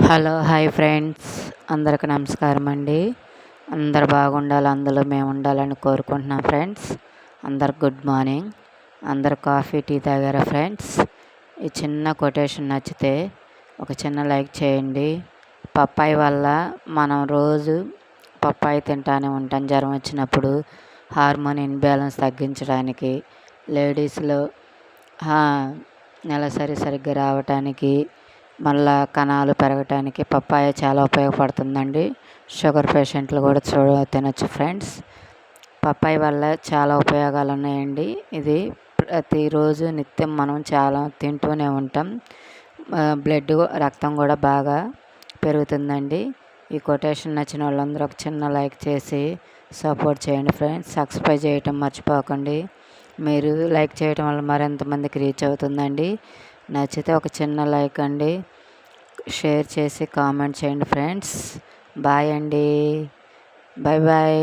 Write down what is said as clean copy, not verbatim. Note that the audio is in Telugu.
హలో హాయ్ ఫ్రెండ్స్, అందరికి నమస్కారం అండి. అందరు బాగుండాలి, అందులో మేము ఉండాలని కోరుకుంటున్నాం ఫ్రెండ్స్. అందరికి గుడ్ మార్నింగ్. అందరు కాఫీ టీ తాగారా ఫ్రెండ్స్? ఈ చిన్న కొటేషన్ నచ్చితే ఒక చిన్న లైక్ చేయండి. పప్పాయి వల్ల మనం రోజు పప్పాయి తింటానే ఉంటాం. జ్వరం వచ్చినప్పుడు హార్మోన్ ఇన్బ్యాలెన్స్ తగ్గించడానికి, లేడీస్లో నెలసరి సరిగ్గా రావటానికి, మళ్ళా కణాలు పెరగటానికి పప్పాయ చాలా ఉపయోగపడుతుందండి. షుగర్ పేషెంట్లు కూడా తినొచ్చు ఫ్రెండ్స్. పప్పాయ వల్ల చాలా ఉపయోగాలు ఉన్నాయండి. ఇది ప్రతిరోజు నిత్యం మనం చాలా తింటూనే ఉంటాం. బ్లడ్ రక్తం కూడా బాగా పెరుగుతుందండి. ఈ కొటేషన్ నచ్చిన వాళ్ళందరూ ఒక చిన్న లైక్ చేసి సపోర్ట్ చేయండి ఫ్రెండ్స్. సబ్స్క్రైబ్ చేయటం మర్చిపోకండి. మీరు లైక్ చేయటం వల్ల మరింతమందికి రీచ్ అవుతుందండి. నచ్చితే ఒక చిన్న లైక్ అండి, షేర్ చేసి కామెంట్ చేయండి ఫ్రెండ్స్. బాయ్ అండి, బాయ్ బాయ్.